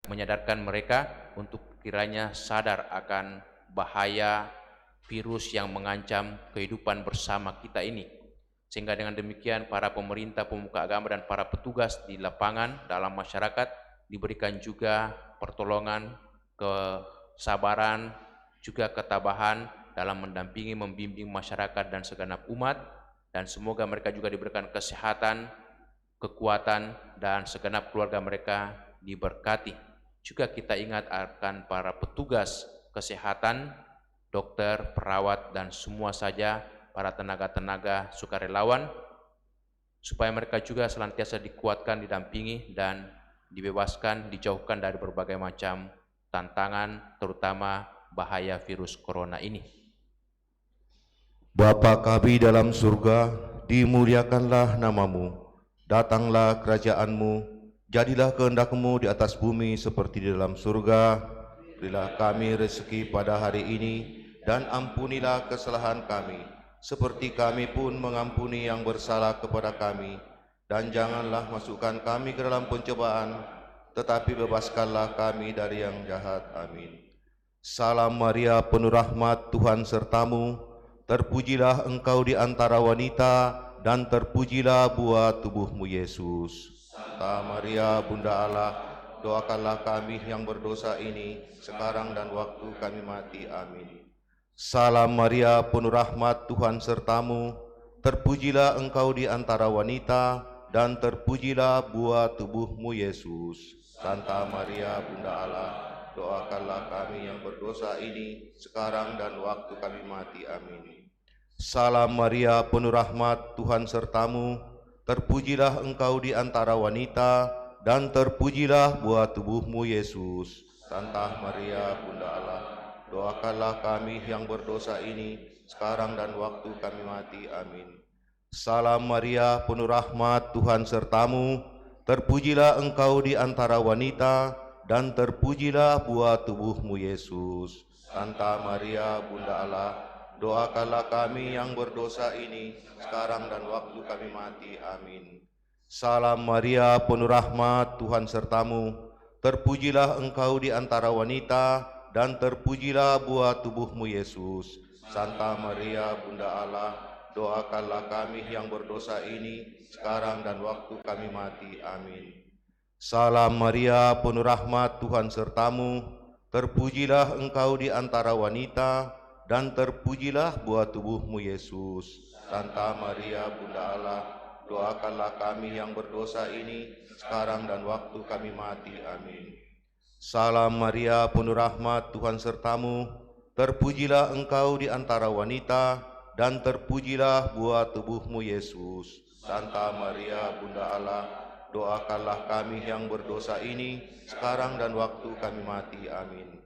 menyadarkan mereka untuk kiranya sadar akan bahaya virus yang mengancam kehidupan bersama kita ini. Sehingga dengan demikian para pemerintah, pemuka agama dan para petugas di lapangan dalam masyarakat diberikan juga pertolongan, kesabaran, juga ketabahan dalam mendampingi, membimbing masyarakat dan segenap umat, dan semoga mereka juga diberikan kesehatan, kekuatan, dan segenap keluarga mereka diberkati. Juga kita ingat akan para petugas kesehatan, dokter, perawat, dan semua saja para tenaga-tenaga sukarelawan, supaya mereka juga senantiasa dikuatkan, didampingi, dan dibebaskan, dijauhkan dari berbagai macam tantangan, terutama bahaya virus corona ini. Bapa kami dalam surga, dimuliakanlah namamu, datanglah kerajaanmu, jadilah kehendak-Mu di atas bumi seperti di dalam surga. Berilah kami rezeki pada hari ini, dan ampunilah kesalahan kami, seperti kami pun mengampuni yang bersalah kepada kami. Dan janganlah masukkan kami ke dalam pencobaan, tetapi bebaskanlah kami dari yang jahat. Amin. Salam Maria, penuh rahmat, Tuhan sertamu. Terpujilah engkau di antara wanita, dan terpujilah buah tubuhmu Yesus. Santa Maria, Bunda Allah, doakanlah kami yang berdosa ini, sekarang dan waktu kami mati. Amin. Salam Maria, penuh rahmat, Tuhan sertamu. Terpujilah engkau di antara wanita, dan terpujilah buah tubuhmu Yesus. Santa Maria, Bunda Allah, doakanlah kami yang berdosa ini, sekarang dan waktu kami mati. Amin. Salam Maria, penuh rahmat, Tuhan sertamu. Terpujilah engkau di antara wanita, dan terpujilah buah tubuhmu Yesus. Santa Maria, Bunda Allah, doakanlah kami yang berdosa ini, sekarang dan waktu kami mati. Amin. Salam Maria, penuh rahmat, Tuhan sertamu. Terpujilah engkau di antara wanita, dan terpujilah buah tubuhmu Yesus. Santa Maria, Bunda Allah, doakanlah kami yang berdosa ini, sekarang dan waktu kami mati. Amin. Salam Maria, penuh rahmat, Tuhan sertamu. Terpujilah engkau di antara wanita, dan terpujilah buah tubuhmu Yesus. Santa Maria, Bunda Allah, doakanlah kami yang berdosa ini, sekarang dan waktu kami mati. Amin. Salam Maria, penuh rahmat, Tuhan sertamu. Terpujilah engkau di antara wanita, dan terpujilah buah tubuhmu Yesus. Santa Maria, Bunda Allah, doakanlah kami yang berdosa ini, sekarang dan waktu kami mati. Amin. Salam Maria, penuh rahmat, Tuhan sertamu. Terpujilah engkau di antara wanita, dan terpujilah buah tubuhmu Yesus. Santa Maria, Bunda Allah, doakanlah kami yang berdosa ini, sekarang dan waktu kami mati. Amin.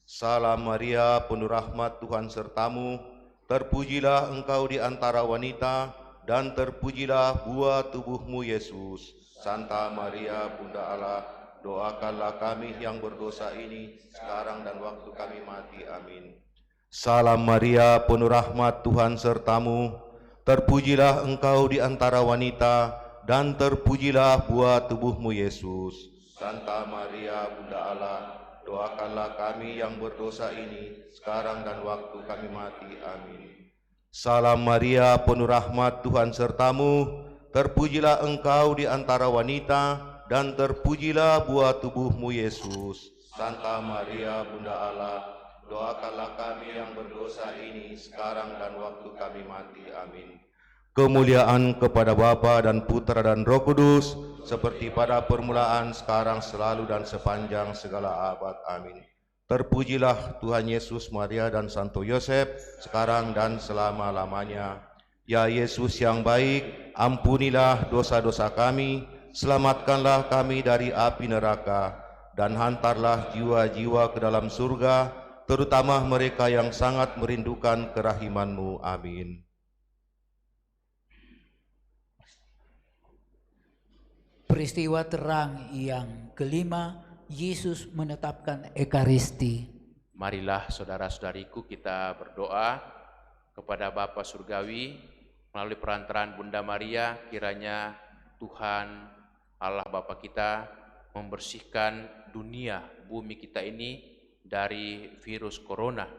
Salam Maria, penuh rahmat, Tuhan sertamu. Terpujilah engkau di antara wanita, dan terpujilah buah tubuhmu Yesus. Santa Maria, Bunda Allah, doakanlah kami yang berdosa ini, sekarang dan waktu kami mati. Amin. Salam Maria, penuh rahmat, Tuhan sertamu. Terpujilah engkau di antara wanita, dan terpujilah buah tubuhmu Yesus. Santa Maria, Bunda Allah, doakanlah kami yang berdosa ini, sekarang dan waktu kami mati. Amin. Salam Maria, penuh rahmat, Tuhan sertamu. Terpujilah engkau di antara wanita, dan terpujilah buah tubuhmu Yesus. Santa Maria, Bunda Allah, doakanlah kami yang berdosa ini, sekarang dan waktu kami mati. Amin. Kemuliaan kepada Bapa dan Putra dan Roh Kudus, seperti pada permulaan, sekarang, selalu, dan sepanjang segala abad. Amin. Terpujilah Tuhan Yesus, Maria, dan Santo Yosef, sekarang dan selama-lamanya. Ya Yesus yang baik, ampunilah dosa-dosa kami, selamatkanlah kami dari api neraka, dan hantarlah jiwa-jiwa ke dalam surga, terutama mereka yang sangat merindukan kerahiman-Mu. Amin. Peristiwa terang yang kelima, Yesus menetapkan Ekaristi. Marilah saudara-saudariku kita berdoa kepada Bapa Surgawi melalui perantaraan Bunda Maria, kiranya Tuhan Allah Bapa kita membersihkan dunia, bumi kita ini dari virus corona,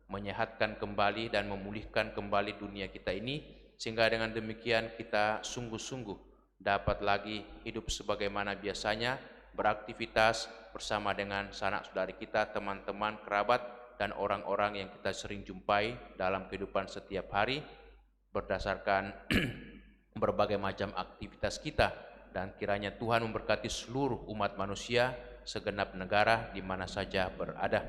menyehatkan kembali dan memulihkan kembali dunia kita ini, sehingga dengan demikian kita sungguh-sungguh dapat lagi hidup sebagaimana biasanya, beraktivitas bersama dengan sanak saudari kita, teman-teman, kerabat, dan orang-orang yang kita sering jumpai dalam kehidupan setiap hari berdasarkan berbagai macam aktivitas kita. Dan kiranya Tuhan memberkati seluruh umat manusia segenap negara di mana saja berada.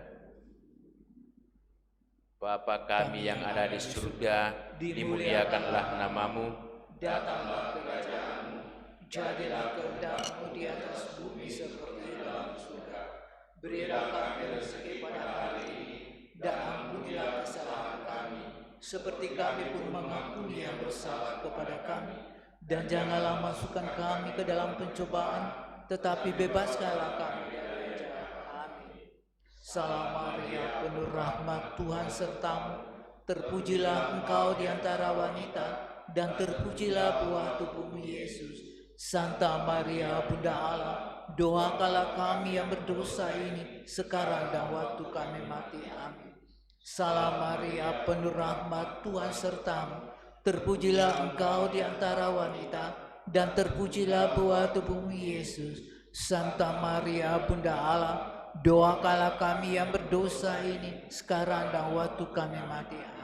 Bapa kami yang ada di surga, dimuliakanlah namamu, Datanglah kerajaanmu, jadilah kehendak-Mu di atas bumi seperti di dalam surga. Berilah kami rezeki pada hari ini, dan ampunilah kesalahan kami, seperti kami pun mengampuni yang bersalah kepada kami. Dan janganlah masukkan kami ke dalam pencobaan, tetapi bebaskanlah kami dari yang jahat. Amin. Salam Maria, penuh rahmat, Tuhan sertamu. Terpujilah engkau di antara wanita, dan terpujilah buah tubuhmu Yesus. Santa Maria, Bunda Allah, doakanlah kami yang berdosa ini, sekarang dan waktu kami mati. Amin. Salam Maria, penuh rahmat, Tuhan sertamu. Terpujilah engkau di antara wanita, dan terpujilah buah tubuhmu Yesus. Santa Maria, Bunda Allah, doakanlah kami yang berdosa ini, sekarang dan waktu kami mati. Amin.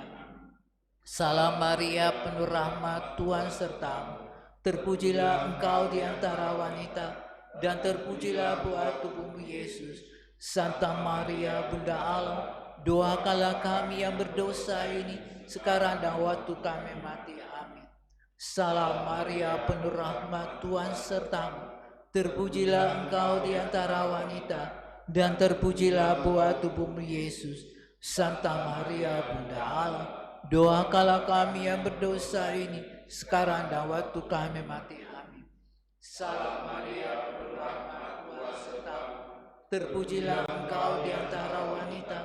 Salam Maria, penuh rahmat, Tuhan sertamu. Terpujilah engkau di antara wanita, dan terpujilah buah tubuhmu Yesus. Santa Maria, Bunda Allah, doakanlah kami yang berdosa ini, sekarang dan waktu kami mati. Amin. Salam Maria, penuh rahmat, Tuhan sertamu. Terpujilah engkau di antara wanita, dan terpujilah buah tubuhmu Yesus. Santa Maria, Bunda Allah, doakanlah kami yang berdosa ini, sekarang dan waktu kami mati. Amin. Salam Maria, penuh rahmat, Tuhan sertamu. Terpujilah engkau di antara wanita,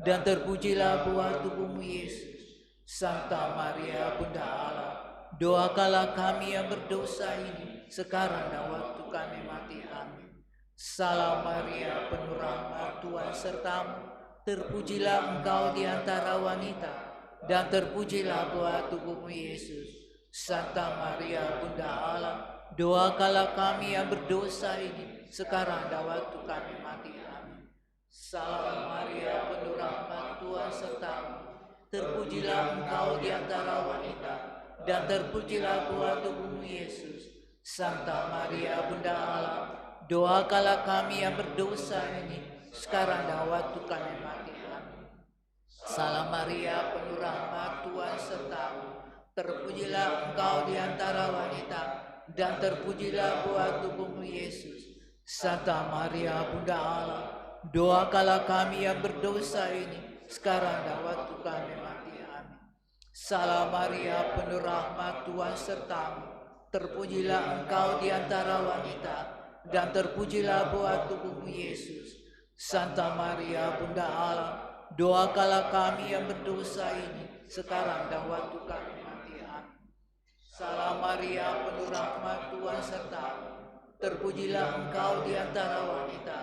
dan terpujilah buah tubuhmu Yesus. Santa Maria, Bunda Allah, doakanlah kami yang berdosa ini, sekarang dan waktu kami mati. Amin. Salam Maria, penuh rahmat, Tuhan sertamu. Terpujilah engkau di antara wanita, dan terpujilah buah tubuhmu Yesus. Santa Maria, Bunda Allah, doakanlah kami yang berdosa ini, sekarang dan waktu kami mati. Amin. Salam Maria, penuh rahmat, Tuhan sertamu. Terpujilah engkau di antara wanita, dan terpujilah buah tubuhmu Yesus. Santa Maria, Bunda Allah, doakanlah kami yang berdosa ini, sekarang dan waktu kami mati. Amin. Salam Maria, penuh rahmat, Tuhan sertamu. Terpujilah engkau di antara wanita, dan terpujilah buah tubuhmu Yesus. Santa Maria, Bunda Allah, doakanlah kami yang berdosa ini, sekarang dan waktu kami mati. Amin. Salam Maria, penuh rahmat, Tuhan sertamu. Terpujilah engkau di antara wanita, dan terpujilah buah tubuhmu Yesus. Santa Maria, Bunda Allah, doakanlah kami yang berdosa ini, sekarang dan waktu kami mati. Amin. Salam Maria, penuh rahmat, Tuhan sertamu. Terpujilah engkau di antara wanita,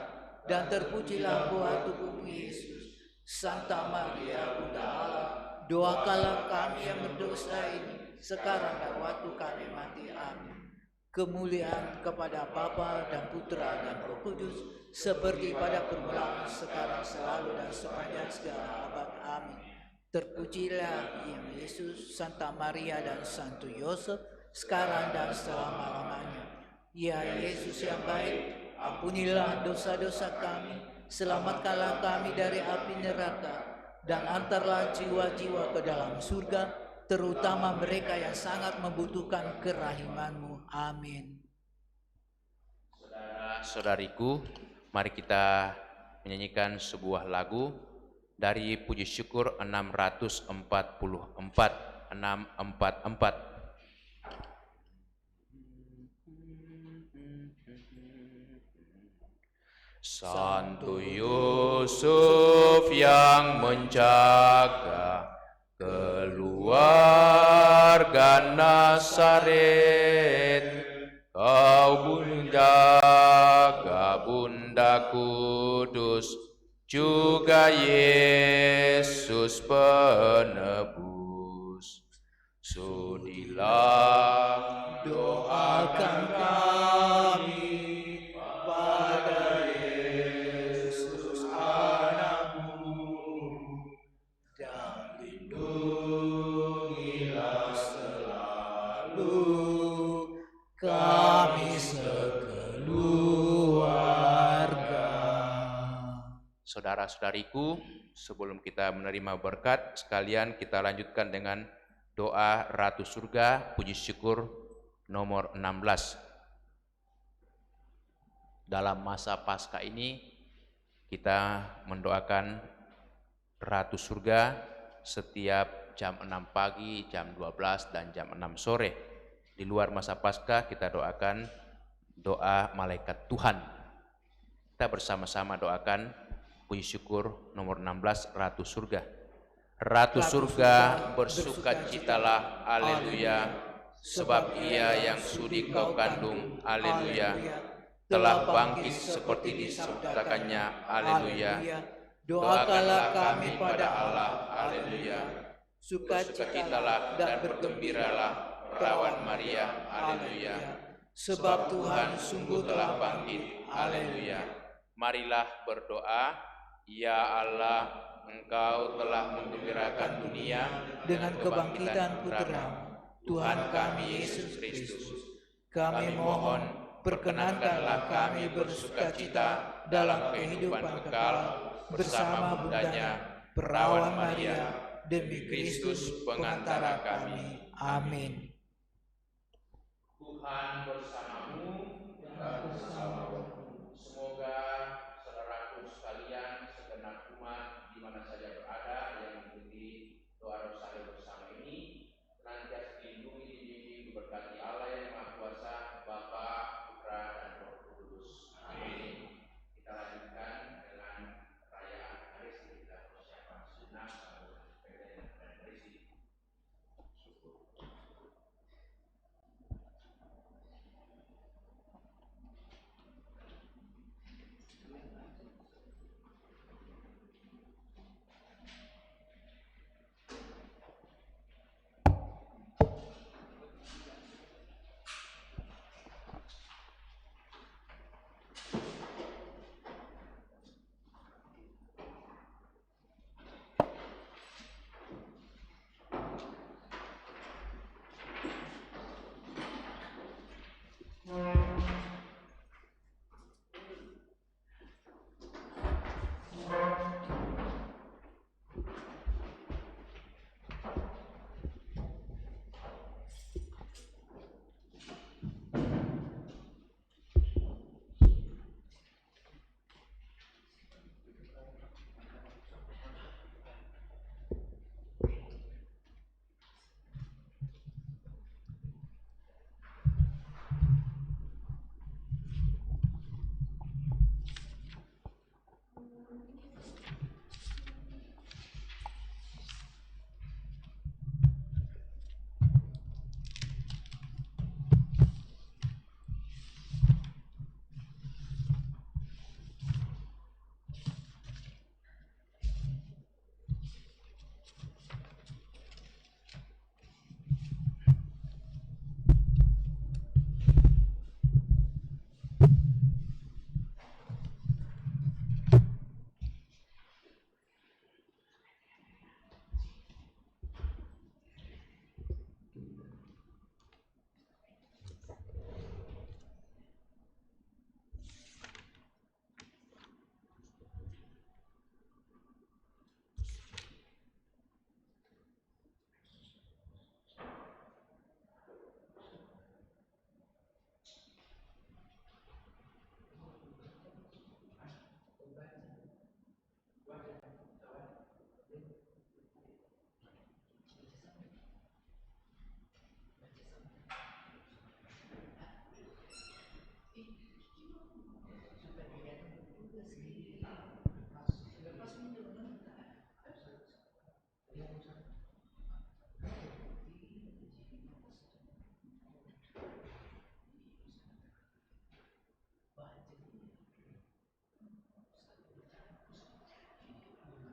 dan terpujilah buah tubuhmu Yesus. Santa Maria, Bunda Allah, doakanlah kami yang berdosa ini, sekarang dan waktu kami mati. Amin. Kemuliaan kepada Bapa dan Putra dan Roh Kudus, seperti pada permulaan, sekarang, selalu, dan sepanjang segala abad. Amin. Terpujilah yang Yesus, Santa Maria, dan Santo Yosef, sekarang dan selama-lamanya. Ya Yesus yang baik, ampunilah dosa-dosa kami, selamatkanlah kami dari api neraka, dan antarlah jiwa-jiwa ke dalam surga, terutama mereka yang sangat membutuhkan kerahiman-Mu. Amin. Saudara-saudariku, mari kita menyanyikan sebuah lagu dari Puji Syukur 644. Santo Yusuf yang menjaga keluarga Nazaret, kau menjaga Bunda Bunda Kudus, juga Yesus penebus. Sudilah Doakan kami pada Yesus anakmu, dan lindungilah selalu kami sekeluarga. Saudara-saudariku, sebelum kita menerima berkat, sekalian kita lanjutkan dengan doa Ratu Surga, puji syukur nomor 16. Dalam masa Paskah ini, kita mendoakan Ratu Surga setiap jam 6 pagi, jam 12, dan jam 6 sore. Di luar masa Paskah, kita doakan doa Malaikat Tuhan. Kita bersama-sama doakan puji syukur nomor 16, Ratu Surga. Ratu surga, bersukacitalah, haleluya, sebab ia yang sudi kau kandung, haleluya, telah bangkit seperti disabdakannya, haleluya. Doakanlah kami pada Allah, haleluya. Bersukacitalah dan bergembiralah, perawan Maria, haleluya, sebab Tuhan sungguh telah bangkit, haleluya. Marilah berdoa. Ya Allah, Engkau telah menggembirakan dunia Dengan kebangkitan Putra-Mu, Tuhan kami Yesus Kristus. Kami mohon, perkenankanlah kami bersukacita dalam kehidupan kekal bersama bundanya, perawan Maria, demi Kristus pengantara kami. Amin. Tuhan bersamamu dan bersamamu. Semoga saudaraku sekalian, segenap umat di mana saja berada yang mengikuti doa rosario bersama ini, senantiasa dilindungi, dibimbing, diberkati Allah yang Maha Kuasa, Bapa, Putra, dan Roh Kudus. Amin. Kita lanjutkan dengan perayaan Ekaristi. Kita persiapan sejenak sambil berpikir dan Ekaristi.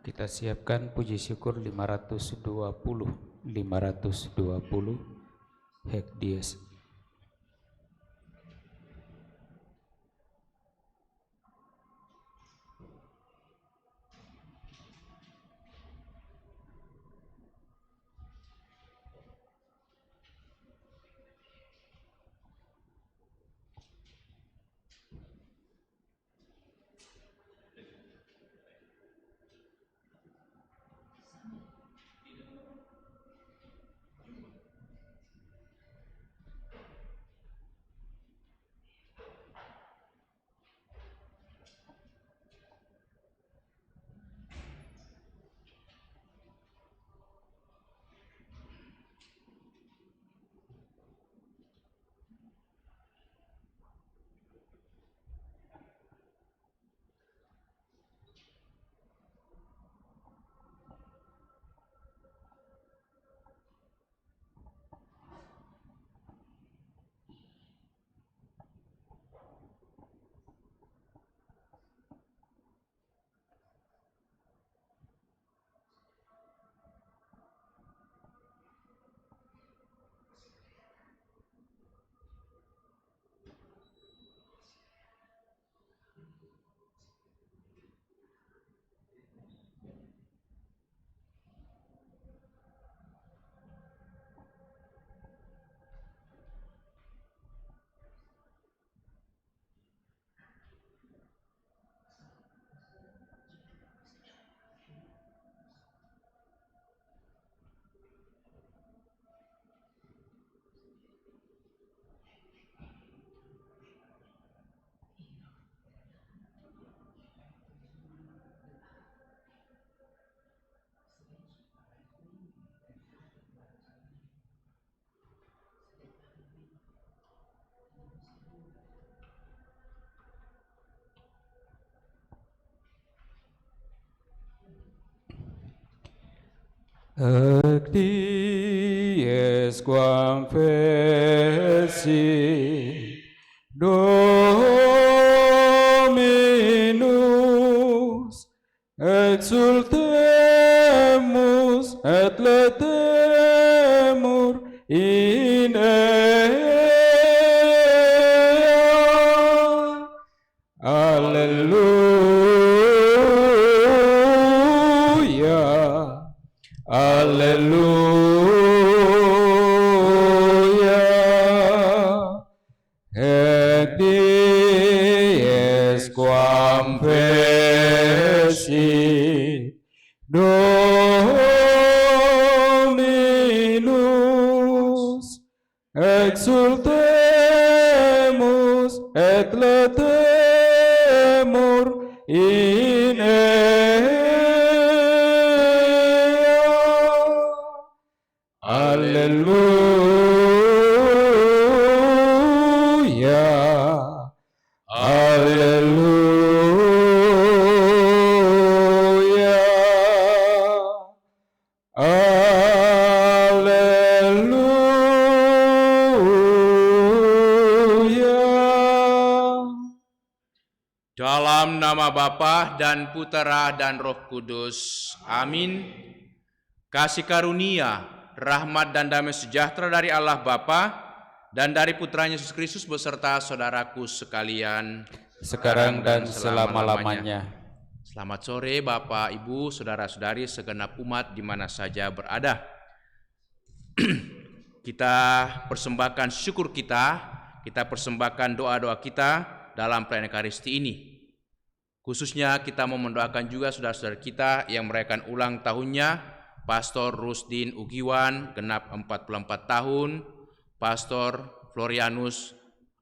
Kita siapkan puji syukur 520 Hack Dies. Hac dies quam feci Dominus, exultemus et latemur in ea. Alleluia, alleluia. Et dies quam feci Dominus, exultemus et latemur in ea. Alleluia, alleluia, alleluia. Dalam nama Bapa dan Putera dan Roh Kudus. Amin. Kasih karunia, rahmat dan damai sejahtera dari Allah Bapa dan dari Putranya Yesus Kristus beserta saudaraku sekalian, Sekarang dan selama-lamanya. Selamat sore Bapak, Ibu, saudara-saudari segenap umat di mana saja berada. Kita persembahkan syukur kita persembahkan doa-doa kita dalam perayaan Ekaristi ini. Khususnya kita mau mendoakan juga saudara-saudara kita yang merayakan ulang tahunnya, Pastor Rusdin Ugiwan genap 44 tahun, Pastor Florianus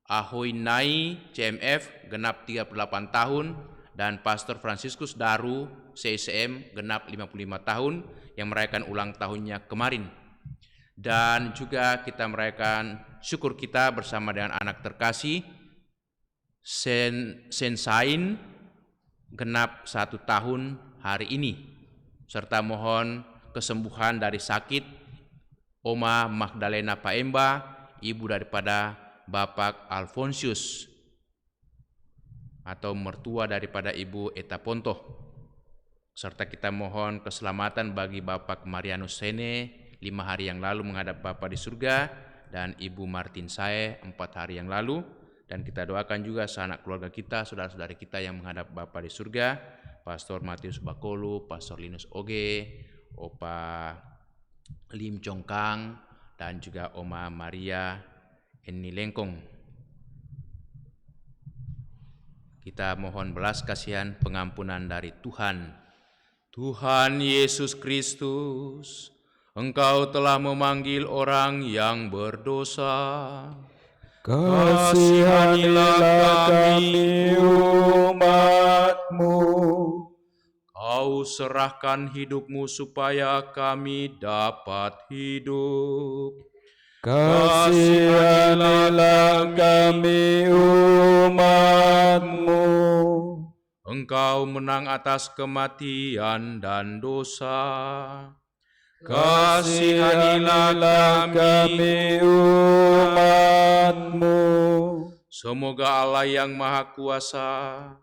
Ahoinai CMF genap 38 tahun, dan Pastor Franciscus Daru CICM genap 55 tahun yang merayakan ulang tahunnya kemarin. Dan juga kita merayakan syukur kita bersama dengan anak terkasih Sensain genap 1 tahun hari ini, serta mohon kesembuhan dari sakit Oma Magdalena Paemba, ibu daripada Bapak Alfonsius atau mertua daripada Ibu Eta Ponto. Serta kita mohon keselamatan bagi Bapak Marianus Sene 5 hari yang lalu menghadap Bapa di surga, dan Ibu Martin Sae 4 hari yang lalu. Dan kita doakan juga sanak keluarga kita, saudara-saudari kita yang menghadap Bapa di surga, Pastor Matius Bakolu, Pastor Linus Oge, Opa Lim Chong Kang, dan juga Oma Maria Eni Lengkong. Kita mohon belas kasihan pengampunan dari Tuhan. Tuhan Yesus Kristus, Engkau telah memanggil orang yang berdosa. Kasihanilah kami umat-Mu. Kau serahkan hidup-Mu supaya kami dapat hidup. Kasihanilah kami umat-Mu. Engkau menang atas kematian dan dosa. Kasihanilah kami umat-Mu. Semoga Allah yang Maha Kuasa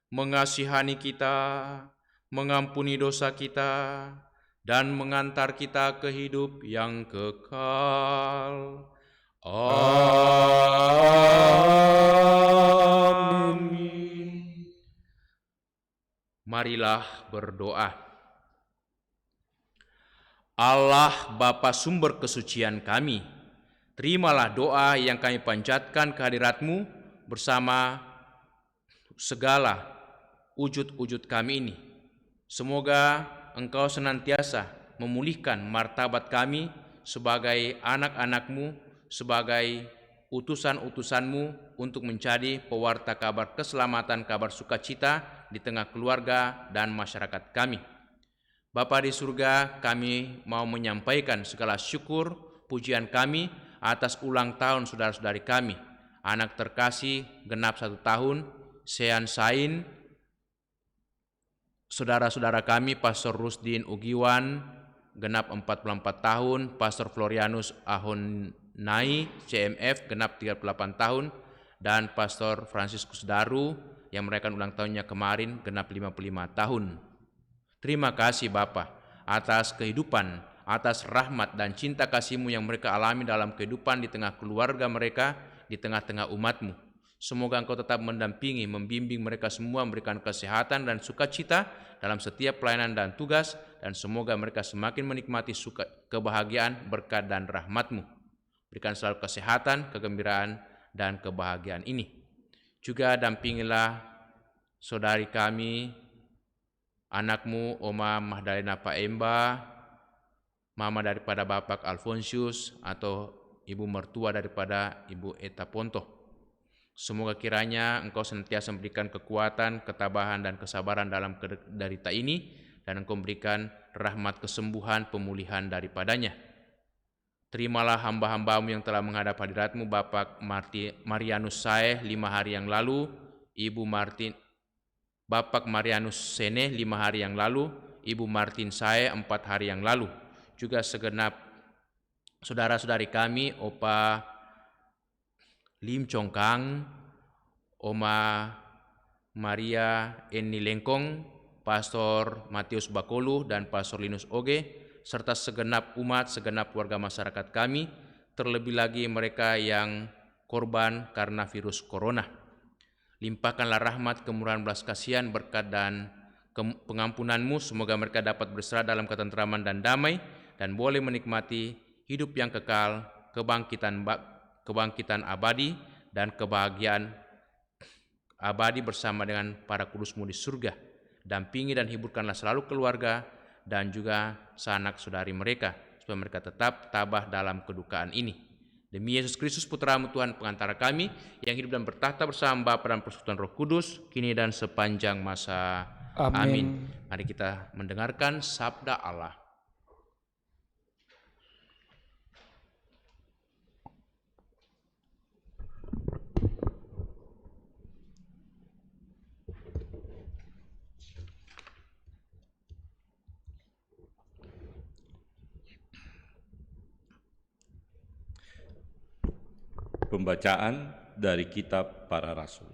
mengasihani kita, mengampuni dosa kita, dan mengantar kita ke hidup yang kekal. Amin. Marilah berdoa. Allah Bapa sumber kesucian kami, terimalah doa yang kami panjatkan ke hadirat-Mu bersama segala wujud-wujud kami ini. Semoga Engkau senantiasa memulihkan martabat kami sebagai anak-anak-Mu, sebagai utusan-utusan-Mu untuk menjadi pewarta kabar keselamatan, kabar sukacita di tengah keluarga dan masyarakat kami. Bapa di surga, kami mau menyampaikan segala syukur, pujian kami atas ulang tahun saudara-saudari kami. Anak terkasih genap 1 tahun, Sean Sain, saudara-saudara kami Pastor Rusdin Ugiwan genap 44 tahun, Pastor Florianus Ahonai CMF genap 38 tahun, dan Pastor Franciscus Daru yang merayakan ulang tahunnya kemarin genap 55 tahun. Terima kasih Bapa atas kehidupan, atas rahmat dan cinta kasih-Mu yang mereka alami dalam kehidupan di tengah keluarga mereka, di tengah-tengah umat-Mu. Semoga Engkau tetap mendampingi, membimbing mereka semua, memberikan kesehatan dan sukacita dalam setiap pelayanan dan tugas, dan semoga mereka semakin menikmati kebahagiaan, berkat dan rahmat-Mu. Berikan selalu kesehatan, kegembiraan, dan kebahagiaan ini. Juga dampingilah saudari kami, anak-Mu Oma Mahdalena Paemba, mama daripada Bapak Alfonsius, atau ibu mertua daripada Ibu Eta Ponto. Semoga kiranya Engkau senantiasa memberikan kekuatan, ketabahan, dan kesabaran dalam derita ini, dan Engkau memberikan rahmat kesembuhan, pemulihan daripadanya. Terimalah hamba-hamba-Mu yang telah menghadap hadirat-Mu, Bapak Marianus Sae 5 hari yang lalu, Bapak Marianus Sene 5 hari yang lalu, Ibu Martin Sae 4 hari yang lalu. Juga segenap saudara-saudari kami, Opa Lim Chong Kang, Oma Maria Eni Lengkong, Pastor Matius Bakolu, dan Pastor Linus Oge, serta segenap umat, segenap warga masyarakat kami, terlebih lagi mereka yang korban karena virus corona. Limpahkanlah rahmat, kemurahan, belas kasihan, berkat dan pengampunan-Mu. Semoga mereka dapat berserah dalam ketentraman dan damai, dan boleh menikmati hidup yang kekal, kebangkitan abadi, dan kebahagiaan abadi bersama dengan para kudus-Mu di surga. Dampingi dan hiburkanlah selalu keluarga dan juga sanak saudari mereka, supaya mereka tetap tabah dalam kedukaan ini. Demi Yesus Kristus Putra-Mu Tuhan pengantara kami, yang hidup dan bertahta bersama Bapa dan Persekutuan Roh Kudus, kini dan sepanjang masa. Amin. Mari kita mendengarkan sabda Allah. Pembacaan dari Kitab Para Rasul.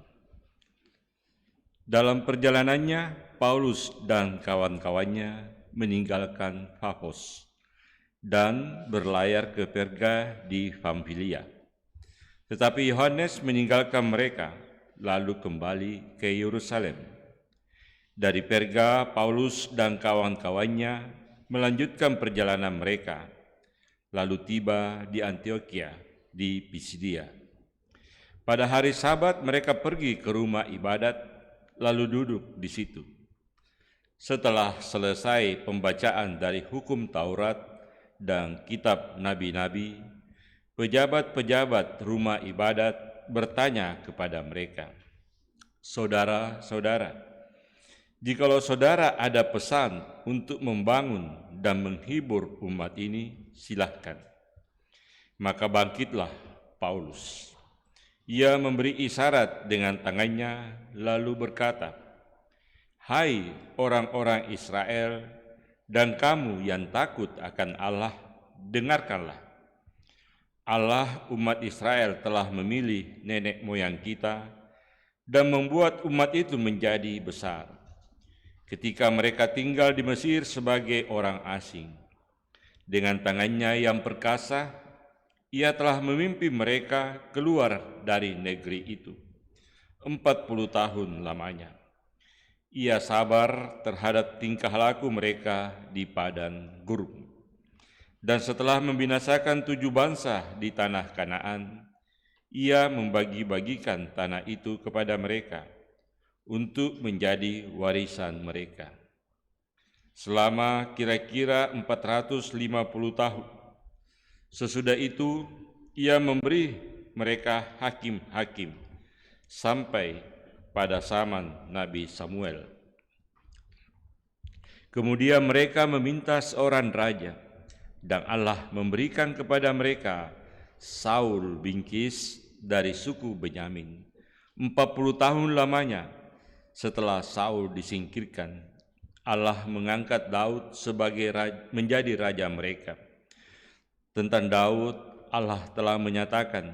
Dalam perjalanannya, Paulus dan kawan-kawannya meninggalkan Pafos dan berlayar ke Perga di Pamfilia. Tetapi Yohanes meninggalkan mereka, lalu kembali ke Yerusalem. Dari Perga, Paulus dan kawan-kawannya melanjutkan perjalanan mereka, lalu tiba di Antioquia di Pisidia. Pada hari Sabat mereka pergi ke rumah ibadat, lalu duduk di situ. Setelah selesai pembacaan dari hukum Taurat dan kitab nabi-nabi, pejabat-pejabat rumah ibadat bertanya kepada mereka, "Saudara-saudara, jikalau saudara ada pesan untuk membangun dan menghibur umat ini, silahkan." Maka bangkitlah Paulus. Ia memberi isyarat dengan tangannya, lalu berkata, "Hai orang-orang Israel dan kamu yang takut akan Allah, dengarkanlah. Allah umat Israel telah memilih nenek moyang kita dan membuat umat itu menjadi besar ketika mereka tinggal di Mesir sebagai orang asing. Dengan tangannya yang perkasa, Ia telah memimpin mereka keluar dari negeri itu 40 tahun lamanya. Ia sabar terhadap tingkah laku mereka di padang gurun. Dan setelah membinasakan 7 bangsa di tanah Kanaan, Ia membagi-bagikan tanah itu kepada mereka untuk menjadi warisan mereka. Selama kira-kira 450 tahun, sesudah itu Ia memberi mereka hakim-hakim sampai pada zaman Nabi Samuel. Kemudian mereka meminta seorang raja, dan Allah memberikan kepada mereka Saul bin Kis dari suku Benyamin. 40 tahun lamanya setelah Saul disingkirkan, Allah mengangkat Daud sebagai menjadi raja mereka. Tentang Daud, Allah telah menyatakan,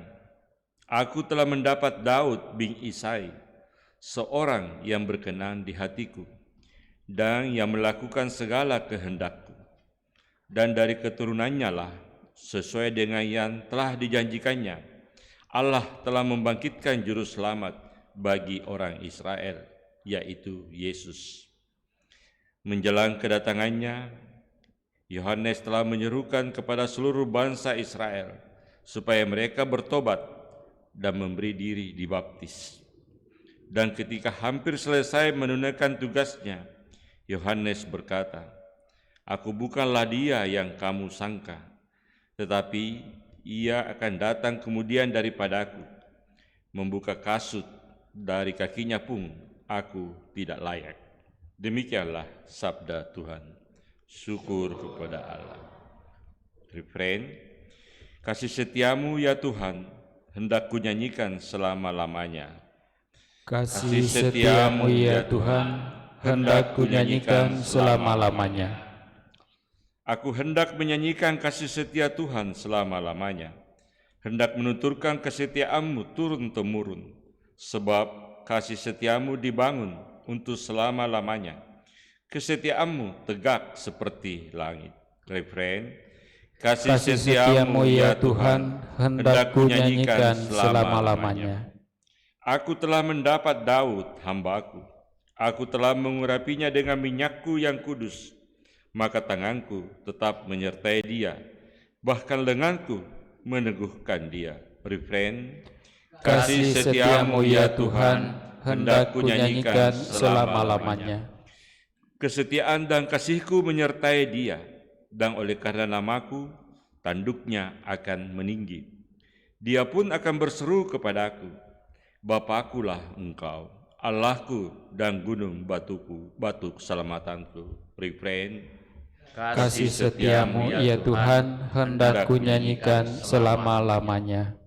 "Aku telah mendapat Daud bin Isai, seorang yang berkenan di hatiku, dan yang melakukan segala kehendakku. Dan dari keturunannya lah, sesuai dengan yang telah dijanjikannya, Allah telah membangkitkan juru selamat bagi orang Israel, yaitu Yesus." Menjelang kedatangannya, Yohanes telah menyerukan kepada seluruh bangsa Israel supaya mereka bertobat dan memberi diri dibaptis. Dan ketika hampir selesai menunaikan tugasnya, Yohanes berkata, "Aku bukanlah dia yang kamu sangka, tetapi ia akan datang kemudian daripadaku. Membuka kasut dari kakinya pun aku tidak layak." Demikianlah sabda Tuhan. Syukur kepada Allah. Refrain: Kasih setiamu ya Tuhan, hendak kunyanyikan selama-lamanya. Kasih setiamu ya Tuhan, hendak kunyanyikan selama-lamanya. Aku hendak menyanyikan kasih setia Tuhan selama-lamanya, hendak menuturkan kesetiaanmu turun-temurun, sebab kasih setiamu dibangun untuk selama-lamanya. Kesetiaanmu tegak seperti langit. Refrain: Kasih setiamu ya Tuhan, hendak kunyanyikan selama-lamanya. Aku telah mendapat Daud, hamba-Ku. Aku telah mengurapinya dengan minyakku yang kudus. Maka tanganku tetap menyertai dia, bahkan lenganku meneguhkan dia. Refrain: Kasih setiamu ya Tuhan, hendak kunyanyikan selama-lamanya. Kesetiaan dan kasihku menyertai dia, dan oleh karena namaku, tanduknya akan meninggi. Dia pun akan berseru kepadaku, "Bapakkulah engkau, Allahku dan gunung batuku, batu keselamatanku." Refrain: Kasih setiamu ya Tuhan, hendak kunyanyikan selama-lamanya.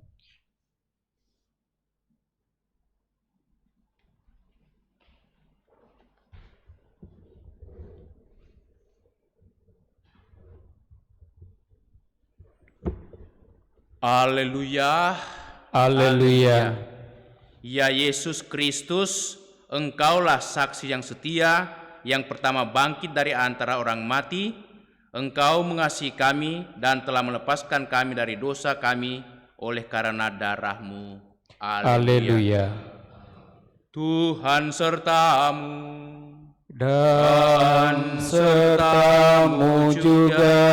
Haleluya. Haleluya. Ya Yesus Kristus, Engkaulah saksi yang setia yang pertama bangkit dari antara orang mati, Engkau mengasihi kami dan telah melepaskan kami dari dosa kami oleh karena darah-Mu. Haleluya. Tuhan sertamu Dan sertamu juga.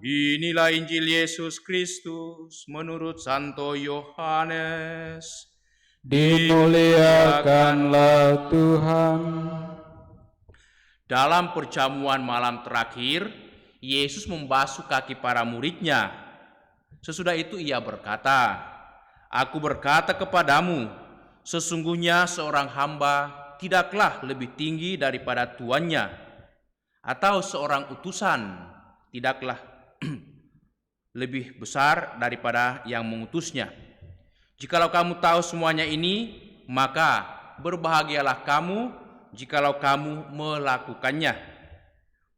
Inilah Injil Yesus Kristus menurut Santo Yohanes. Dimuliakanlah Tuhan. Dalam perjamuan malam terakhir, Yesus membasuh kaki para murid-Nya. Sesudah itu ia berkata, Aku berkata kepadamu, sesungguhnya seorang hamba tidaklah lebih tinggi daripada tuannya, atau seorang utusan tidaklah lebih besar daripada yang mengutusnya. Jikalau kamu tahu semuanya ini, maka berbahagialah kamu jikalau kamu melakukannya.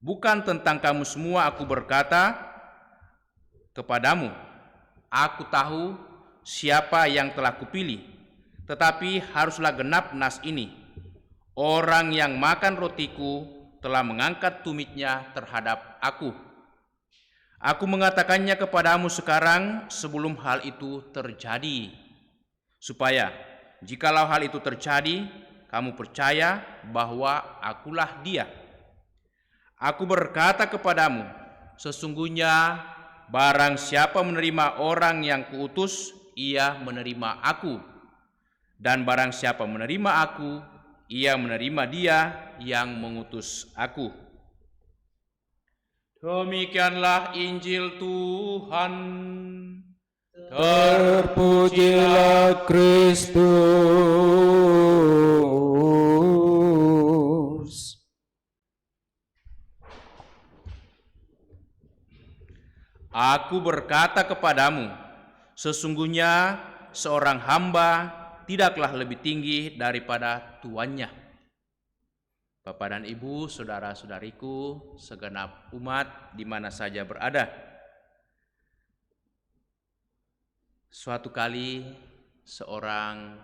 Bukan tentang kamu semua aku berkata kepadamu, aku tahu siapa yang telah kupilih, tetapi haruslah genap nas ini. Orang yang makan rotiku telah mengangkat tumitnya terhadap aku. Aku mengatakannya kepadamu sekarang sebelum hal itu terjadi, supaya jikalau hal itu terjadi, kamu percaya bahwa akulah Dia. Aku berkata kepadamu, sesungguhnya barang siapa menerima orang yang kuutus, ia menerima aku. Dan barang siapa menerima aku, ia menerima Dia yang mengutus aku. Demikianlah Injil Tuhan. Terpujilah Kristus. Aku berkata kepadamu, sesungguhnya seorang hamba tidaklah lebih tinggi daripada tuannya. Bapak dan Ibu, saudara-saudariku, segenap umat di mana saja berada. Suatu kali seorang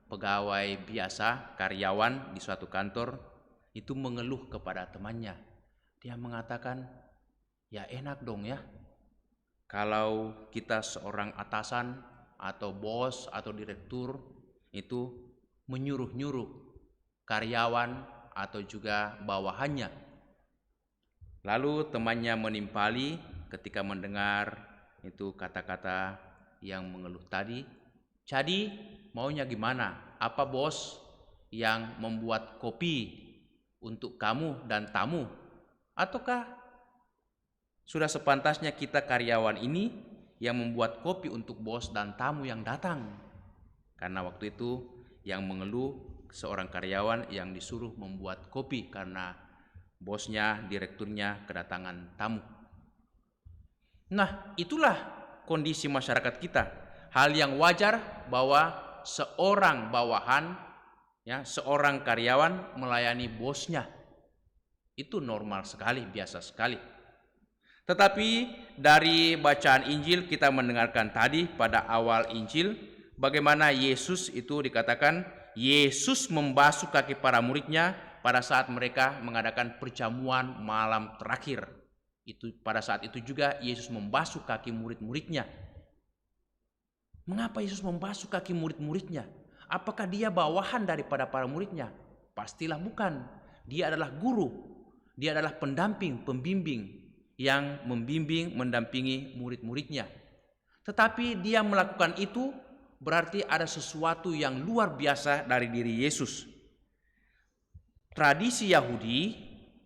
pegawai biasa, karyawan di suatu kantor, itu mengeluh kepada temannya. Dia mengatakan, ya enak dong ya, kalau kita seorang atasan atau bos atau direktur itu menyuruh-nyuruh karyawan atau juga bawahannya. Lalu temannya menimpali ketika mendengar itu kata-kata yang mengeluh tadi. Jadi maunya gimana? Apa bos yang membuat kopi untuk kamu dan tamu? Ataukah sudah sepantasnya kita karyawan ini yang membuat kopi untuk bos dan tamu yang datang? Karena waktu itu yang mengeluh seorang karyawan yang disuruh membuat kopi karena bosnya, direkturnya kedatangan tamu. Nah, itulah kondisi masyarakat kita. Hal yang wajar bahwa seorang bawahan, ya, seorang karyawan melayani bosnya. Itu normal sekali, biasa sekali. Tetapi dari bacaan Injil kita mendengarkan tadi pada awal Injil, bagaimana Yesus itu dikatakan Yesus membasuh kaki para murid-Nya pada saat mereka mengadakan perjamuan malam terakhir. Itu pada saat itu juga Yesus membasuh kaki murid-murid-Nya. Mengapa Yesus membasuh kaki murid-murid-Nya? Apakah Dia bawahan daripada para murid-Nya? Pastilah bukan. Dia adalah guru. Dia adalah pendamping, pembimbing yang membimbing, mendampingi murid-murid-Nya. Tetapi Dia melakukan itu berarti ada sesuatu yang luar biasa dari diri Yesus. Tradisi Yahudi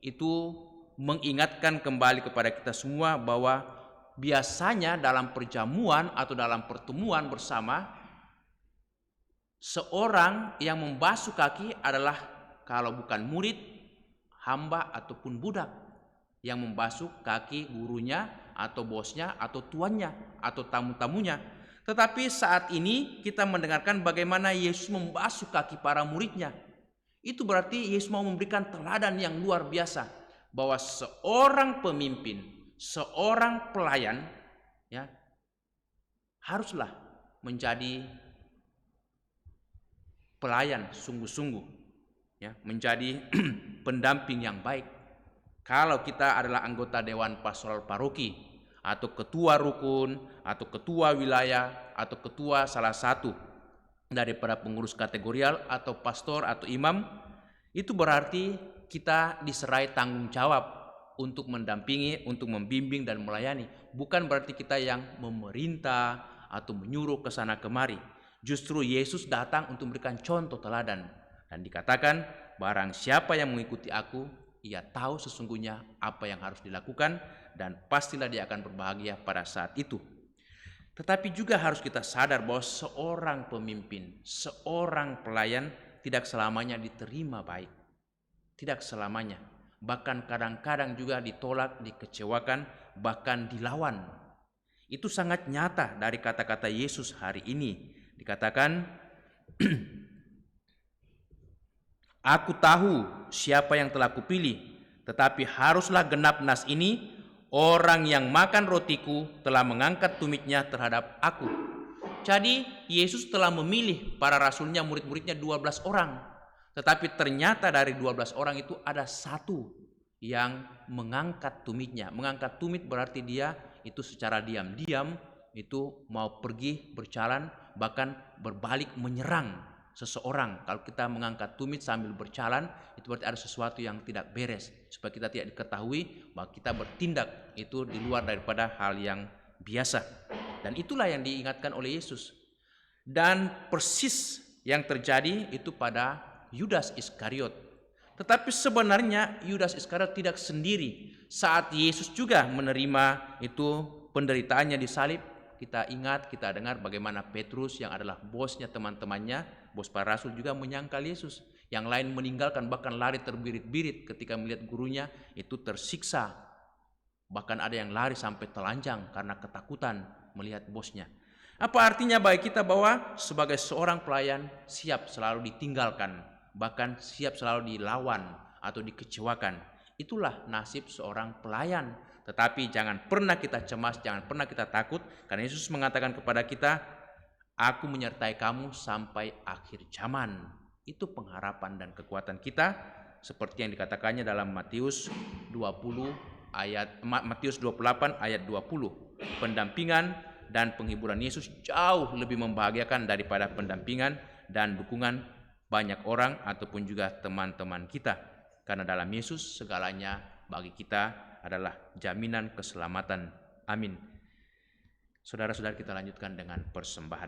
itu mengingatkan kembali kepada kita semua bahwa biasanya dalam perjamuan atau dalam pertemuan bersama, seorang yang membasuh kaki adalah kalau bukan murid, hamba ataupun budak yang membasuh kaki gurunya atau bosnya atau tuannya atau tamu-tamunya. Tetapi saat ini kita mendengarkan bagaimana Yesus membasuh kaki para murid-Nya. Itu berarti Yesus mau memberikan teladan yang luar biasa bahwa seorang pemimpin, seorang pelayan, ya, haruslah menjadi pelayan sungguh-sungguh, ya, menjadi pendamping yang baik. Kalau kita adalah anggota Dewan Pastoral Paroki, atau ketua rukun, atau ketua wilayah, atau ketua salah satu daripada pengurus kategorial, atau pastor, atau imam, itu berarti kita diserai tanggung jawab untuk mendampingi, untuk membimbing dan melayani. Bukan berarti kita yang memerintah atau menyuruh ke sana kemari. Justru Yesus datang untuk memberikan contoh teladan. Dan dikatakan, barang siapa yang mengikuti aku, ia tahu sesungguhnya apa yang harus dilakukan dan pastilah dia akan berbahagia pada saat itu. Tetapi juga harus kita sadar bahwa seorang pemimpin, seorang pelayan tidak selamanya diterima baik. Tidak selamanya. Bahkan kadang-kadang juga ditolak, dikecewakan, bahkan dilawan. Itu sangat nyata dari kata-kata Yesus hari ini. Dikatakan, Aku tahu siapa yang telah kupilih, tetapi haruslah genap nas ini, orang yang makan rotiku telah mengangkat tumitnya terhadap aku. Jadi Yesus telah memilih para rasulnya, murid-muridnya 12 orang. Tetapi ternyata dari 12 orang itu ada satu yang mengangkat tumitnya. Mengangkat tumit berarti dia itu secara diam-diam itu mau pergi berjalan, bahkan berbalik menyerang seseorang. Kalau kita mengangkat tumit sambil berjalan, itu berarti ada sesuatu yang tidak beres, supaya kita tidak diketahui bahwa kita bertindak itu di luar daripada hal yang biasa. Dan itulah yang diingatkan oleh Yesus. Dan persis yang terjadi itu pada Yudas Iskariot. Tetapi sebenarnya Yudas Iskariot tidak sendiri. Saat Yesus juga menerima itu penderitaannya disalib, kita ingat, kita dengar bagaimana Petrus yang adalah bosnya teman-temannya, bos para rasul juga menyangkal Yesus. Yang lain meninggalkan, bahkan lari terbirit-birit ketika melihat gurunya itu tersiksa. Bahkan ada yang lari sampai telanjang karena ketakutan melihat bosnya. Apa artinya bagi kita bahwa sebagai seorang pelayan siap selalu ditinggalkan, bahkan siap selalu dilawan atau dikecewakan. Itulah nasib seorang pelayan. Tetapi jangan pernah kita cemas, jangan pernah kita takut, karena Yesus mengatakan kepada kita, Aku menyertai kamu sampai akhir zaman. Itu pengharapan dan kekuatan kita, seperti yang dikatakannya dalam Matius 28 ayat 20. Pendampingan dan penghiburan Yesus jauh lebih membahagiakan daripada pendampingan dan dukungan banyak orang ataupun juga teman-teman kita. Karena dalam Yesus segalanya bagi kita adalah jaminan keselamatan. Amin. Saudara-saudara, kita lanjutkan dengan persembahan.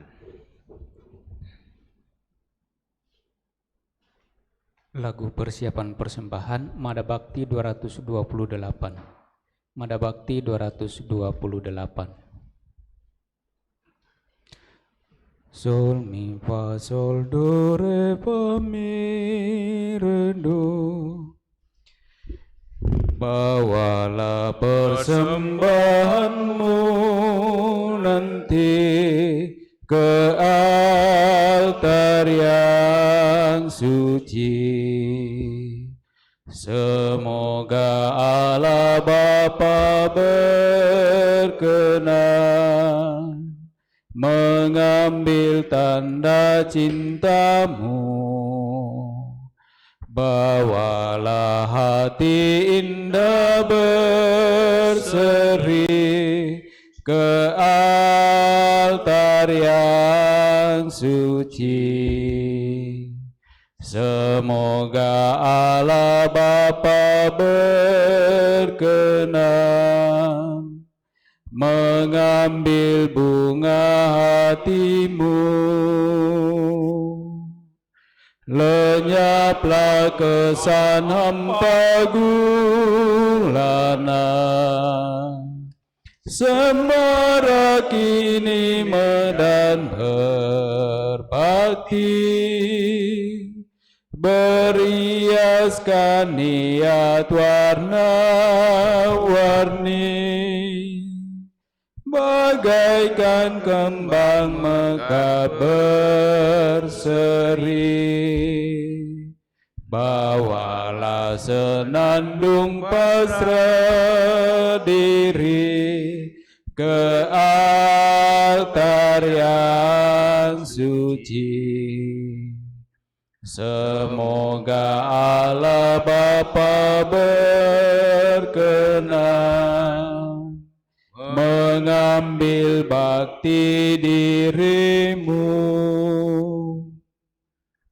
Lagu persiapan persembahan Mada Bakti 228. Mada Bakti 228. Sol mi fa sol do re fa mi re do. Bawalah persembahanmu nanti ke altar yang suci. Semoga Allah Bapa berkenan mengambil tanda cintamu. Bawalah hati indah berseri ke altar yang suci. Semoga Allah Bapa berkenan mengambil bunga hatimu. Lenyaplah kesan hampa gulana, semarak kini medan berbakti, beriaskan niat warna-warni, bagaikan kembang mekar berseri. Bawalah senandung pasrah diri ke altar yang suci. Semoga Allah Bapa berkenan mengambil bakti dirimu.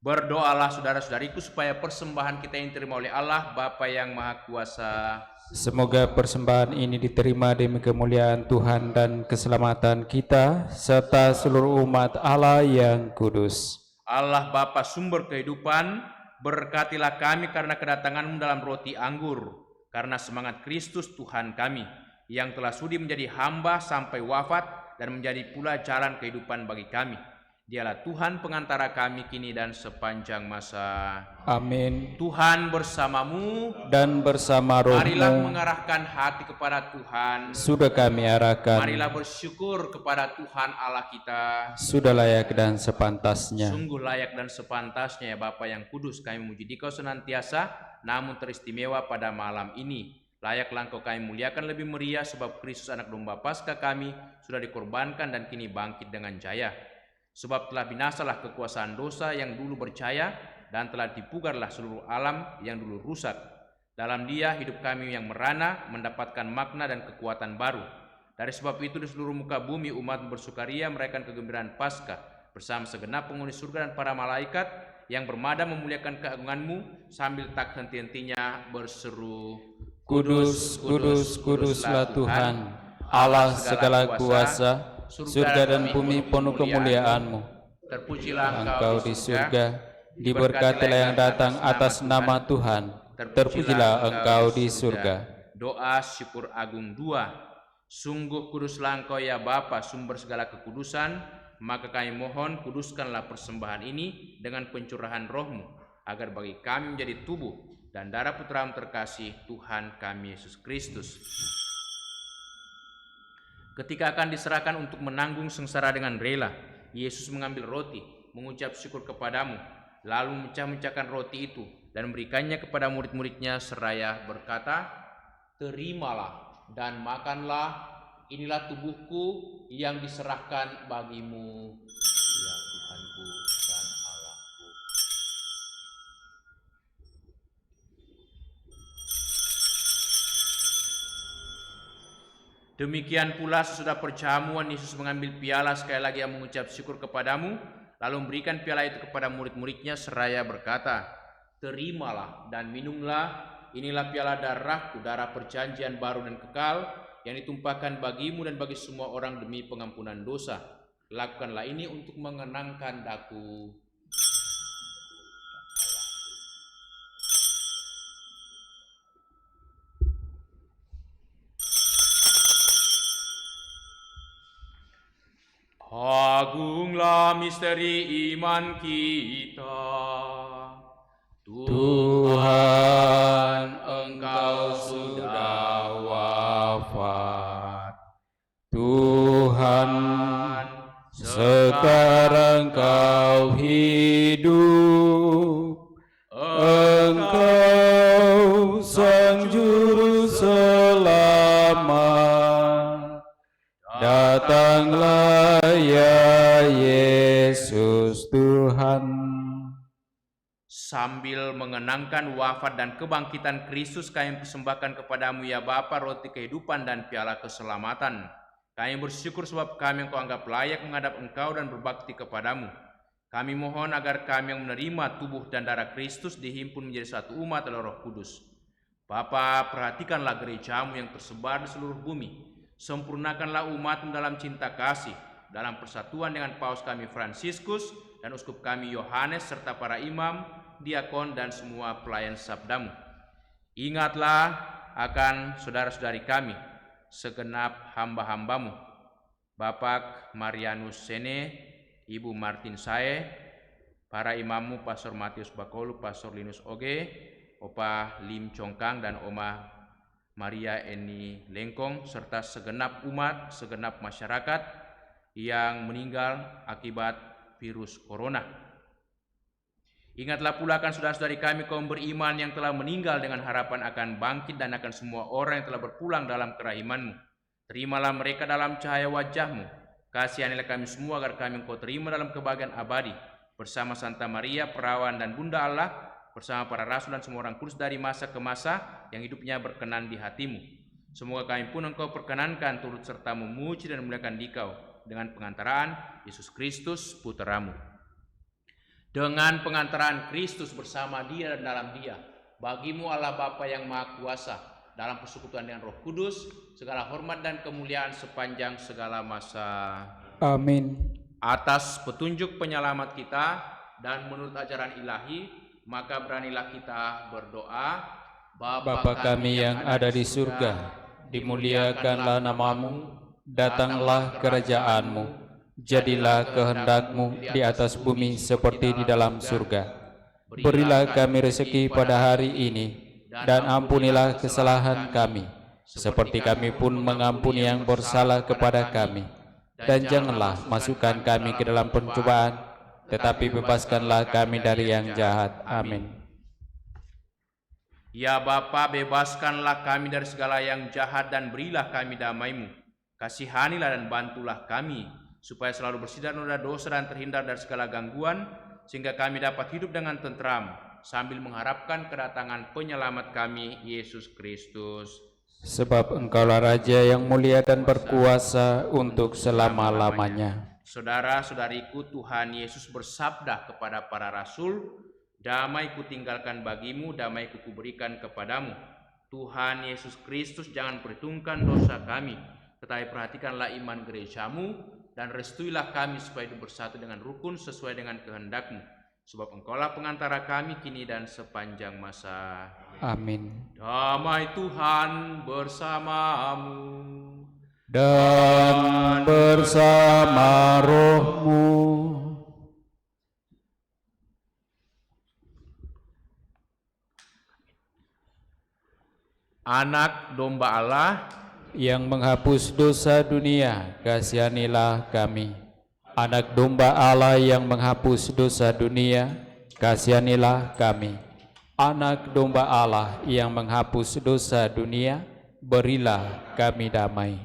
Berdoalah saudara-saudariku supaya persembahan kita yang diterima oleh Allah Bapa yang Maha Kuasa. Semoga persembahan ini diterima demi kemuliaan Tuhan dan keselamatan kita serta seluruh umat Allah yang kudus. Allah Bapa sumber kehidupan, berkatilah kami karena kedatangan-Mu dalam roti anggur, karena semangat Kristus Tuhan kami, yang telah sudi menjadi hamba sampai wafat dan menjadi pula jalan kehidupan bagi kami. Dialah Tuhan pengantara kami kini dan sepanjang masa. Amin. Tuhan bersamamu, Dan bersama marilah rohmu mengarahkan hati kepada Tuhan. sudah kami arahkan, Marilah bersyukur kepada Tuhan Allah kita. sudah layak dan sepantasnya. Sungguh layak dan sepantasnya ya Bapa yang kudus, kami memuji Dikau senantiasa, namun teristimewa pada malam ini. Layaklah Engkau kami muliakan lebih meriah, sebab Kristus anak domba Paskah kami sudah dikorbankan dan kini bangkit dengan jaya. Sebab telah binasalah kekuasaan dosa yang dulu berjaya, dan telah dipugarlah seluruh alam yang dulu rusak. Dalam Dia hidup kami yang merana mendapatkan makna dan kekuatan baru. Dari sebab itu di seluruh muka bumi umat bersukaria merayakan kegembiraan Paskah bersama segenap penghuni surga dan para malaikat yang bermada memuliakan keagungan-Mu sambil tak henti-hentinya berseru, Kudus, kudus, kuduslah Tuhan, Allah segala kuasa, surga dan bumi penuh kemuliaan-Mu. terpujilah Engkau di surga, diberkatilah yang datang atas nama Tuhan, terpujilah Engkau di surga. Doa syukur agung 2. Sungguh kuduslah Engkau ya Bapa, sumber segala kekudusan, maka kami mohon kuduskanlah persembahan ini dengan pencurahan Roh-Mu, agar bagi kami menjadi tubuh dan darah Putra-Mu terkasih, Tuhan kami Yesus Kristus. Ketika akan diserahkan untuk menanggung sengsara dengan rela, Yesus mengambil roti, mengucap syukur kepadamu, lalu memecah-mecahkan roti itu dan memberikannya kepada murid-muridnya seraya berkata, terimalah dan makanlah, inilah tubuhku yang diserahkan bagimu. Ya Tuhanku dan Allahku. Demikian pula sesudah perjamuan Yesus mengambil piala, sekali lagi yang mengucap syukur kepadamu, lalu memberikan piala itu kepada murid-muridnya seraya berkata, terimalah dan minumlah, inilah piala darahku, darah perjanjian baru dan kekal, yang ditumpahkan bagimu dan bagi semua orang demi pengampunan dosa. Lakukanlah ini untuk mengenangkan daku. Agunglah misteri iman kita. Tuhan, Engkau sudah wafat. Tuhan, sekarang Kau hidup. Engkau Sang Juru Selamat. Datanglah ya Yesus Tuhan. Sambil mengenangkan wafat dan kebangkitan Kristus, kami persembahkan kepadamu ya Bapa roti kehidupan dan piala keselamatan. Kami bersyukur sebab kami Engkau anggap layak menghadap Engkau dan berbakti kepadamu. Kami mohon agar kami yang menerima tubuh dan darah Kristus dihimpun menjadi satu umat oleh Roh Kudus. Bapa, perhatikanlah gerejamu yang tersebar di seluruh bumi. Sempurnakanlah umatmu dalam cinta kasih, dalam persatuan dengan Paus kami Fransiskus dan Uskup kami Yohanes serta para imam, diakon dan semua pelayan sabdamu. Ingatlah akan saudara-saudari kami, segenap hamba-hambamu, Bapak Marianus Sene, Ibu Martin Sae, para imammu Pastor Matius Bakolu, Pastor Linus Oge, Opa Lim Congkang dan Oma Maria Eni Lengkong, serta segenap umat, segenap masyarakat yang meninggal akibat virus corona. Ingatlah pula akan saudara-saudari kami kaum beriman yang telah meninggal dengan harapan akan bangkit dan akan semua orang yang telah berpulang dalam kerahiman-Mu. Terimalah mereka dalam cahaya wajah-Mu. Kasihanilah kami semua agar kami Engkau terima dalam kebahagiaan abadi. bersama Santa Maria, perawan dan Bunda Allah, bersama para rasul dan semua orang kudus dari masa ke masa yang hidupnya berkenan di hatimu. Semoga kami pun Engkau perkenankan turut serta memuji dan memuliakan Dikau dengan pengantaraan Yesus Kristus Putramu. Dengan pengantaraan Kristus bersama Dia dan dalam Dia, bagimu Allah Bapa yang Maha Kuasa, dalam persekutuan dengan Roh Kudus, segala hormat dan kemuliaan sepanjang segala masa. Amin. Atas petunjuk penyelamat kita dan menurut ajaran ilahi, maka beranilah kita berdoa. Bapa kami yang ada di surga, dimuliakanlah namamu, datanglah kerajaan-Mu, jadilah kehendak-Mu di atas bumi seperti di dalam surga. Berilah kami rezeki pada hari ini, dan ampunilah kesalahan kami, seperti kami pun mengampuni yang bersalah kepada kami. Dan janganlah masukkan kami ke dalam pencobaan, tetapi bebaskanlah kami dari yang jahat. Amin. Ya Bapa, bebaskanlah kami dari segala yang jahat dan berilah kami damai-Mu. Kasihanilah dan bantulah kami, supaya selalu bersih dari noda dosa dan terhindar dari segala gangguan, sehingga kami dapat hidup dengan tentram, sambil mengharapkan kedatangan penyelamat kami, Yesus Kristus. Sebab Engkaulah Raja yang mulia dan berkuasa untuk selama-lamanya. Saudara-saudariku, Tuhan Yesus bersabda kepada para rasul, "Damai kutinggalkan bagimu, damai kuberikan kepadamu." Tuhan Yesus Kristus jangan perhitungkan dosa kami, tetapi perhatikanlah iman gerejamu, dan restuilah kami supaya hidup bersatu dengan rukun sesuai dengan kehendak-Mu. Sebab Engkaulah pengantara kami kini dan sepanjang masa. Amin. Damai Tuhan bersamamu. Dan bersama rohmu. Anak domba Allah Yang menghapus dosa dunia, kasihanilah kami. Anak domba Allah yang menghapus dosa dunia, kasihanilah kami. Anak domba Allah yang menghapus dosa dunia, berilah kami damai.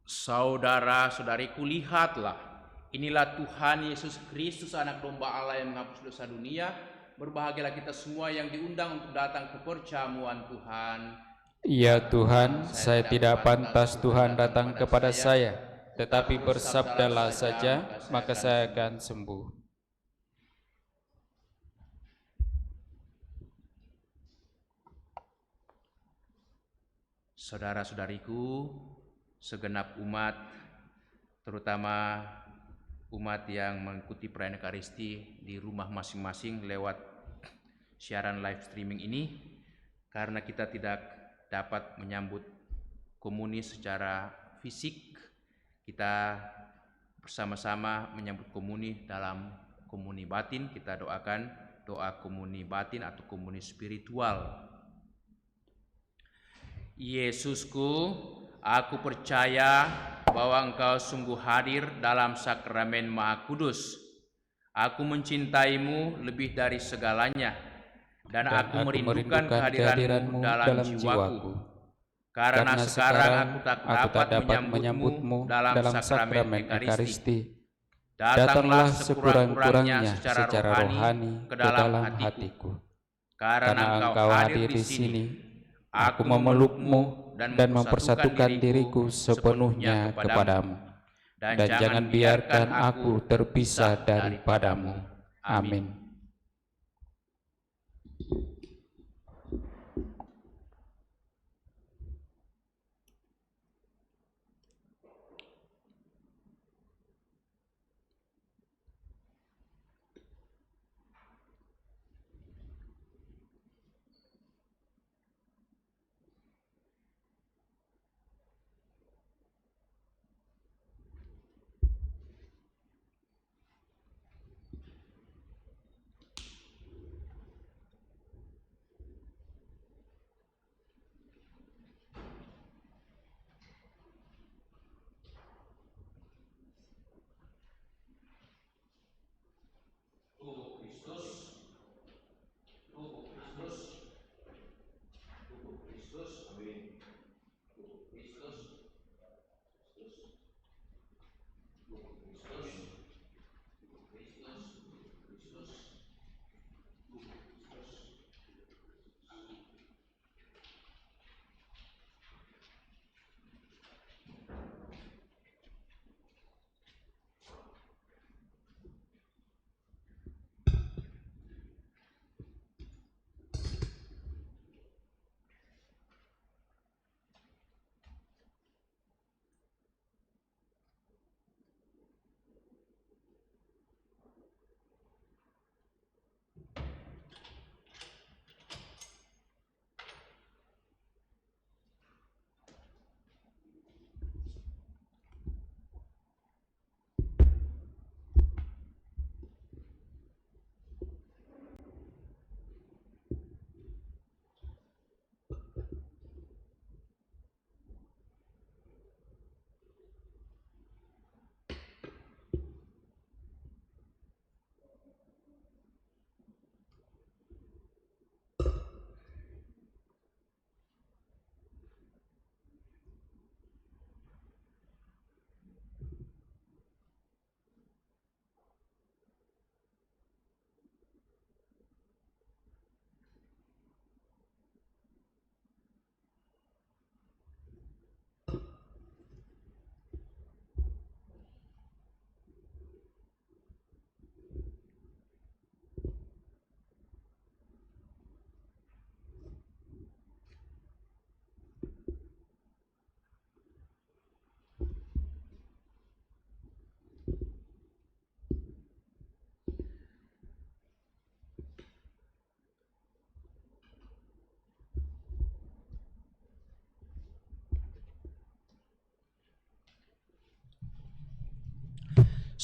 Saudara-saudariku, lihatlah, inilah Tuhan Yesus Kristus, anak domba Allah yang menghapus dosa dunia. Berbahagialah kita semua yang diundang untuk datang ke perjamuan Tuhan. Ya Tuhan, saya tidak pantas Tuhan datang kepada saya, tetapi bersabdalah saja, maka saya akan sembuh. Saudara-saudariku, segenap umat, terutama umat yang mengikuti perayaan Ekaristi di rumah masing-masing lewat siaran live streaming ini, karena kita tidak dapat menyambut komuni secara fisik, kita bersama-sama menyambut komuni dalam komuni batin. Kita doakan doa komuni batin atau komuni spiritual. Yesusku, aku percaya bahwa Engkau sungguh hadir dalam sakramen Maha Kudus. Aku mencintaimu lebih dari segalanya, dan aku merindukan kehadiran-Mu dalam jiwaku. Karena sekarang aku tak dapat menyambutmu dalam sakramen Ekaristi. Datanglah sekurang-kurangnya secara rohani ke dalam hatiku. Karena Engkau hadir di sini, aku memelukmu dan mempersatukan diriku sepenuhnya kepadamu. Dan jangan biarkan aku terpisah daripadamu. Amin.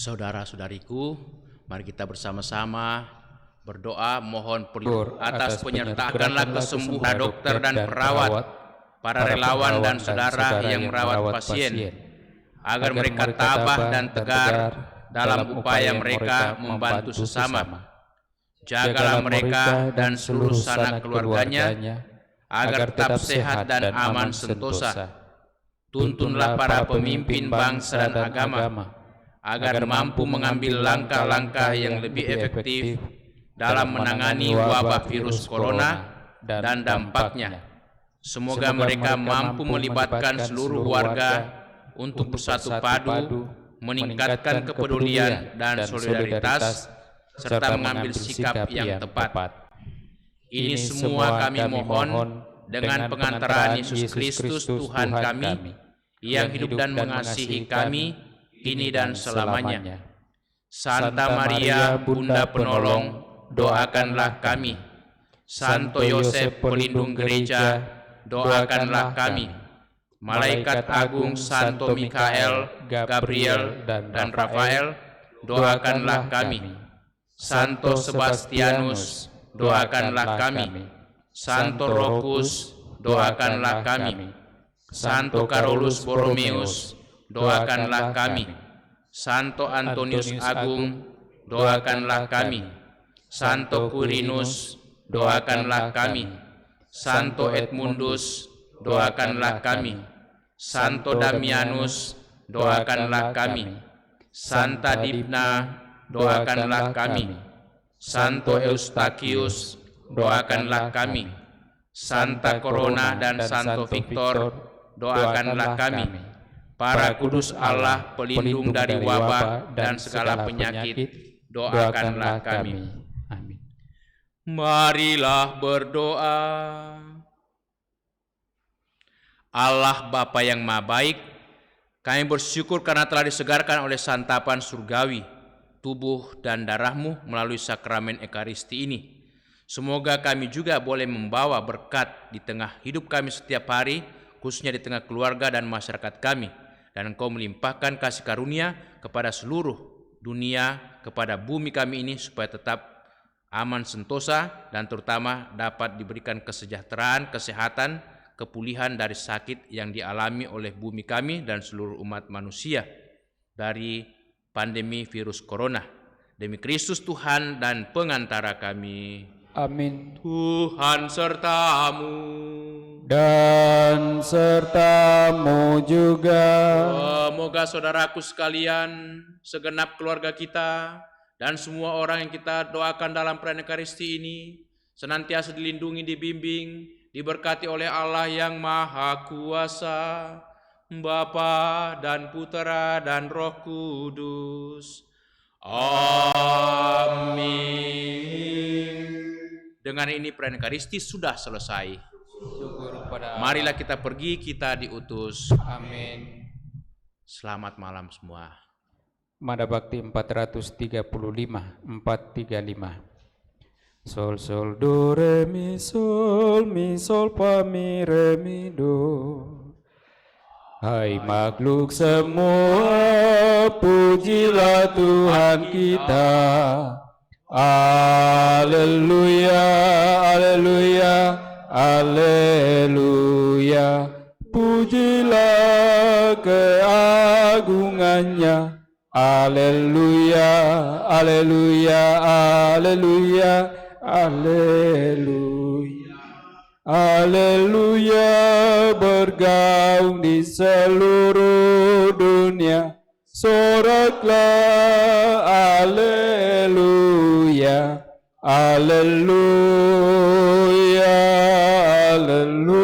Saudara-saudariku, mari kita bersama-sama berdoa mohon perlindungan atas penyertakanlah kesembuhan dokter dan perawat, para relawan dan saudara yang merawat pasien, agar mereka tabah dan tegar dalam upaya mereka membantu sesama. Jagalah mereka dan seluruh sanak keluarganya, agar tetap sehat dan aman sentosa. Tuntunlah para pemimpin bangsa dan agama, agar mampu mengambil langkah-langkah yang lebih efektif dalam menangani wabah virus corona dan dampaknya. Semoga mereka mampu melibatkan seluruh warga untuk bersatu padu, meningkatkan kepedulian dan solidaritas, serta mengambil sikap yang tepat. Ini semua kami mohon dengan pengantaran Yesus Kristus Tuhan kami, yang hidup dan mengasihi kami kini dan selamanya. Santa Maria, Bunda Penolong, doakanlah kami. Santo Yosef, pelindung gereja, doakanlah kami. Malaikat agung Santo Mikael, Gabriel, dan Rafael, doakanlah kami. Santo Sebastianus, doakanlah kami. Santo Rokus, doakanlah kami. Santo Carolus Borromeus, doakanlah kami. Santo Antonius Agung, doakanlah kami. Santo Quirinus, doakanlah kami. Santo Edmundus, doakanlah kami. Santo Damianus, doakanlah kami. Santa Dibna, doakanlah kami. Santo Eustachius, doakanlah kami. Santa Corona dan Santo Victor, doakanlah kami. Para kudus Allah, pelindung dari wabah dan segala penyakit, doakanlah kami. Amin. Marilah berdoa. Allah Bapa yang Maha Baik, kami bersyukur karena telah disegarkan oleh santapan surgawi, tubuh dan darah-Mu melalui sakramen Ekaristi ini. Semoga kami juga boleh membawa berkat di tengah hidup kami setiap hari, khususnya di tengah keluarga dan masyarakat kami. Dan Engkau melimpahkan kasih karunia kepada seluruh dunia, kepada bumi kami ini, supaya tetap aman sentosa dan terutama dapat diberikan kesejahteraan, kesehatan, kepulihan dari sakit yang dialami oleh bumi kami dan seluruh umat manusia dari pandemi virus corona. Demi Kristus Tuhan dan pengantara kami. Amin. Tuhan sertamu. dan sertamu juga. Semoga saudaraku sekalian, segenap keluarga kita, dan semua orang yang kita doakan dalam perayaan Ekaristi ini, senantiasa dilindungi, dibimbing, diberkati oleh Allah yang Maha Kuasa, Bapa dan Putera dan Roh Kudus. Amin. Dengan ini perayaan Ekaristi sudah selesai. Syukur pada Allah. Marilah kita pergi, kita diutus. Amin. Selamat malam semua. Mada Bakti 435, 435. Sol sol do re mi sol fa mi re mi do. Hai makhluk semua, pujilah Tuhan kita. Haleluya, haleluya, haleluya. Pujilah keagungannya. Haleluya, haleluya, haleluya, haleluya. Haleluya, bergaung di seluruh dunia. Soraklah, haleluya, haleluya, haleluya.